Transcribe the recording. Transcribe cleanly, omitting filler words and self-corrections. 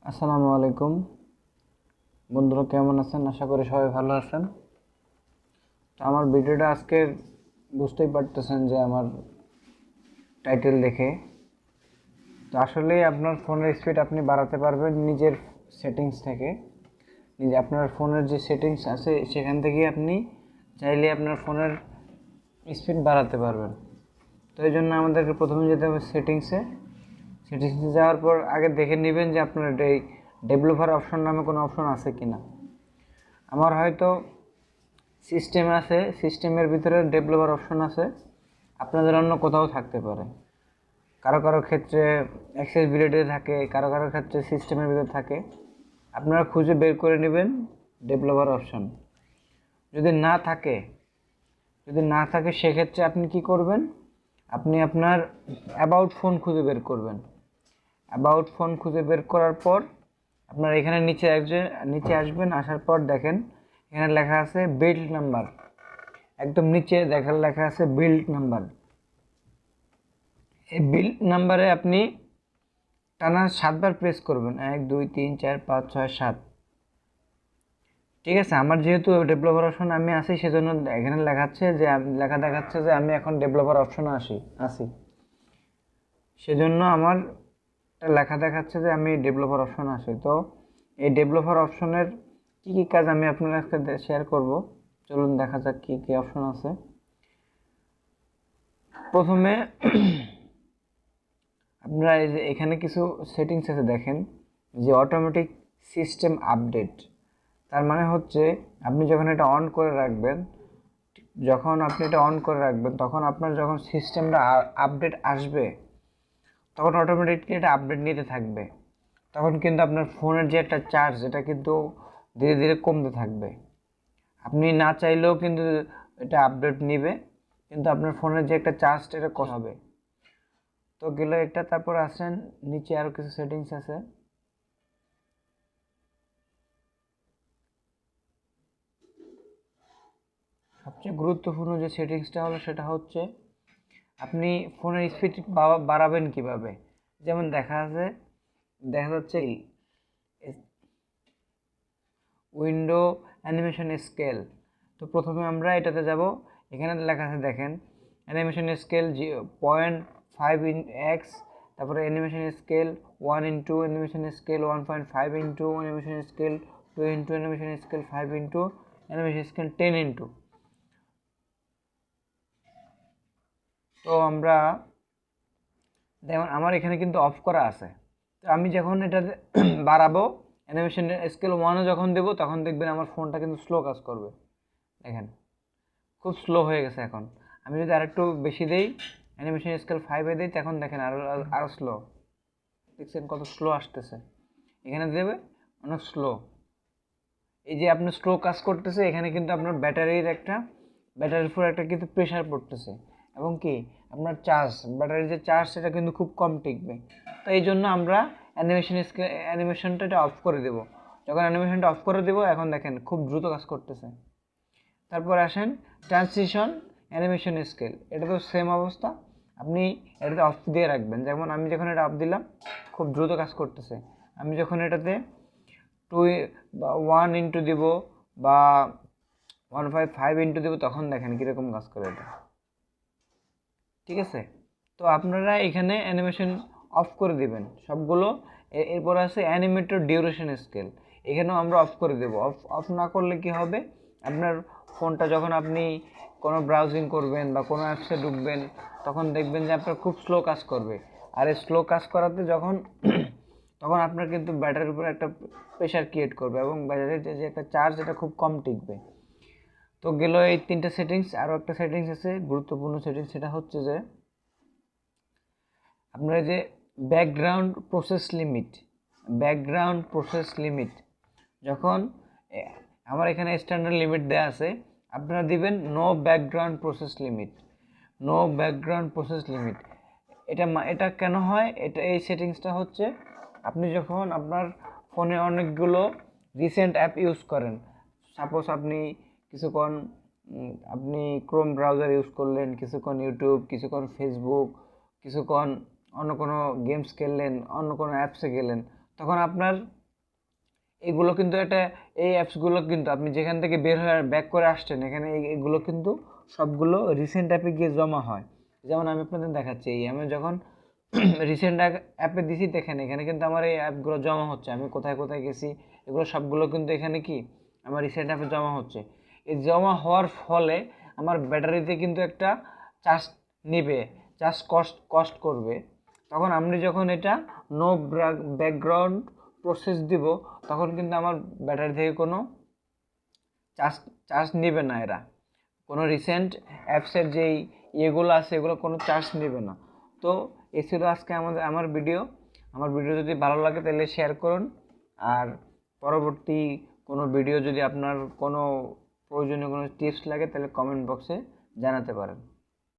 আসসালামু আলাইকুম বন্ধুরা, কেমন আছেন? আশা করি সবাই ভালো আছেন। তো আমার ভিডিওটা আজকে বুঝতেই পারতেছেন যে আমার টাইটেল দেখে। তো আসলে আপনার ফোনের স্পিড আপনি বাড়াতে পারবেন নিজের সেটিংস থেকে। নিজে আপনার ফোনের যে সেটিংস আছে সেখান থেকে আপনি চাইলে আপনার ফোনের স্পিড বাড়াতে পারবেন। তো এই জন্য আমাদেরকে প্রথমে যেতে হবে সেটিংসে যাওয়ার পর আগে দেখে নেবেন যে আপনার এই ডেভেলপার অপশন নামে কোনো অপশন আছে কিনা। আমার হয়তো সিস্টেম আছে, সিস্টেমের ভিতরে ডেভেলপার অপশন আছে, আপনাদের অন্য কোথাও থাকতে পারে। কারো কারো ক্ষেত্রে অ্যাক্সেসিবিলিটিতে থাকে, কারো কারো ক্ষেত্রে সিস্টেমের ভিতরে থাকে। আপনারা খুঁজে বের করে নেবেন ডেভেলপার অপশন। যদি না থাকে সেক্ষেত্রে আপনি কি করবেন, আপনি আপনার অ্যাবাউট ফোন খুঁজে বের করবেন। অ্যাবাউট ফোন খুঁজে বের করার পর আপনার এখানে নিচে আসবেন। আসার পর দেখেন এখানে লেখা আছে বিল্ড নাম্বার। একদম নিচে লেখা আছে বিল্ড নাম্বার। এই বিল্ড নাম্বারে আপনি টানা 7বার প্রেস করবেন। 1 2 3 4 5 6 7। ঠিক আছে, আমার যেহেতু ডেভেলপার অপশন আমি আছি সেজন্য এখানে লেখা দেখাচ্ছে যে আমি এখন ডেভেলপার অপশনে আছি। সেজন্য আমার লেখা দেখাচ্ছে যে আমি ডেভেলপার অপশন আছি। তো এই ডেভেলপার অপশনের কি কি কাজ আমি আপনার সাথে শেয়ার করব। চলুন দেখা যাক কি কি অপশন আছে। প্রথমে আপনারা এই যে এখানে কিছু সেটিংস আছে, দেখেন যে অটোমেটিক সিস্টেম আপডেট। তার মানে হচ্ছে আপনি যখন এটা অন করে রাখবেন, তখন আপনার যখন সিস্টেমটা আপডেট আসবে তখন অটোমেটিকলি এটা আপডেট নিতে থাকবে। তখন কিন্তু আপনার ফোনের যে একটা চার্জ এটা কিন্তু ধীরে ধীরে কমতে থাকবে। আপনি না চাইলেও কিন্তু এটা আপডেট নিবে, কিন্তু আপনার ফোনের যে একটা চার্জ এটা কম হবে। তো গেল একটা। তারপর আসেন নিচে আরও কিছু সেটিংস আছে। সবচেয়ে গুরুত্বপূর্ণ যে সেটিংসটা হলো সেটা হচ্ছে আপনি ফোনের স্পিড বাড়াবেন কিভাবে। যেমন দেখা যাচ্ছে উইন্ডো অ্যানিমেশন স্কেল। তো প্রথমে আমরা এটাতে যাব। এখানে লেখা আছে দেখেন অ্যানিমেশন স্কেল 0.5x, তারপরে animation scale 1:2, animation scale 1.5:2, animation scale 2:2, animation scale 5:2, animation scale 10:2। তো আমরা যেমন আমার এখানে কিন্তু অফ করা আছে। তো আমি যখন এটা বাড়াবো, অ্যানিমেশন স্কেল 1-ও যখন দেবো তখন দেখবেন আমার ফোনটা কিন্তু স্লো কাজ করবে। দেখেন খুব স্লো হয়ে গেছে এখন। আমি যদি আরেকটু বেশি দেই, অ্যানিমেশন স্কেল 5-এ দিই, তখন দেখেন আরও স্লো। দেখছেন কত স্লো আসতেছে। এখানে দেবে অনেক স্লো। এই যে আপনার স্লো কাজ করতেছে, এখানে কিন্তু আপনার ব্যাটারির উপর একটা কিন্তু প্রেশার পড়তেছে, এবং কি আপনার ব্যাটারির যে চার্জ সেটা কিন্তু খুব কম টিকবে। তো এই জন্য আমরা অ্যানিমেশনটা এটা অফ করে দেব। যখন অ্যানিমেশনটা অফ করে দেব, এখন দেখেন খুব দ্রুত কাজ করতেছে। তারপর আসেন ট্রানজিশন অ্যানিমেশন স্কেল। এটা তো সেম অবস্থা, আপনি এটাতে অফ দিয়ে রাখবেন। যেমন আমি যখন এটা অফ দিলাম খুব দ্রুত কাজ করতেছে। আমি যখন এটাতে 1 দিব বা 1.5 দিব, তখন দেখেন কীরকম কাজ করে এটা। ঠিক আছে, তো আপনারা এখানে অ্যানিমেশন অফ করে দিবেন সবগুলো। এরপর আছে অ্যানিমেটর ডিউরেশন স্কেল, এখানেও আমরা অফ করে দেব। অফ না করলে কি হবে, আপনার ফোনটা যখন আপনি কোনো ব্রাউজিং করবেন বা কোনো অ্যাপসে ঢুকবেন তখন দেখবেন যে আপনার খুব স্লো কাজ করবে। আর এই স্লো কাজ করাতে তখন আপনার কিন্তু ব্যাটারির উপর একটা প্রেশার ক্রিয়েট করবে, এবং ব্যাটারির যে একটা চার্জ এটা খুব কম টিকবে। তো গেল এই 3টা সেটিংস। আরও একটা সেটিংস আছে গুরুত্বপূর্ণ সেটিংস, সেটা হচ্ছে যে আপনার যে ব্যাকগ্রাউন্ড প্রসেস লিমিট যখন আমার এখানে স্ট্যান্ডার্ড লিমিট দেওয়া আছে, আপনারা দিবেন নো ব্যাকগ্রাউন্ড প্রসেস লিমিট। এটা কেন হয়, এই সেটিংসটা হচ্ছে আপনি যখন আপনার ফোনে অনেকগুলো রিসেন্ট অ্যাপ ইউজ করেন, সাপোজ আপনি ক্রোম ব্রাউজার ইউজ করলেন, কিছুক্ষণ ইউটিউব, কিছুক্ষণ ফেসবুক, কিছুক্ষণ অন্য কোনো গেমস খেললেন, অন্য কোনো অ্যাপসে গেলেন, তখন আপনার এগুলো কিন্তু এই অ্যাপসগুলো কিন্তু আপনি যেখান থেকে বের হয়ে ব্যাক করে আসছেন, এখানে এগুলো কিন্তু সবগুলো রিসেন্ট অ্যাপে গিয়ে জমা হয়। যেমন আমি আপনাদের দেখাচ্ছি, আমি যখন রিসেন্ট অ্যাপে দিছি দেখেন এখানে কিন্তু আমার এই অ্যাপগুলো জমা হচ্ছে, আমি কোথায় কোথায় গেছি এগুলো সবগুলো কিন্তু এখানে কি আমার রিসেন্ট অ্যাপে জমা হচ্ছে। এই জমা হওয়ার ফলে আমার ব্যাটারিতে কিন্তু একটা চার্জ নেবে, চার্জ কস্ট করবে। তখন আপনি যখন এটা নো ব্যাকগ্রাউন্ড প্রসেস দিব, তখন কিন্তু আমার ব্যাটারি থেকে কোনো চার্জ চার্জ নেবে না, এরা কোনো রিসেন্ট অ্যাপসের যেই ইয়েগুলো আছে এগুলো কোনো চার্জ নেবে না। তো এই ছিল আজকে আমার ভিডিও। আমার ভিডিও যদি ভালো লাগে তাহলে শেয়ার করুন, আর পরবর্তী কোনো ভিডিও যদি আপনার কোনো প্রয়োজনীয় কোনো টিপস লাগে তাহলে কমেন্ট বক্সে জানাতে পারেন।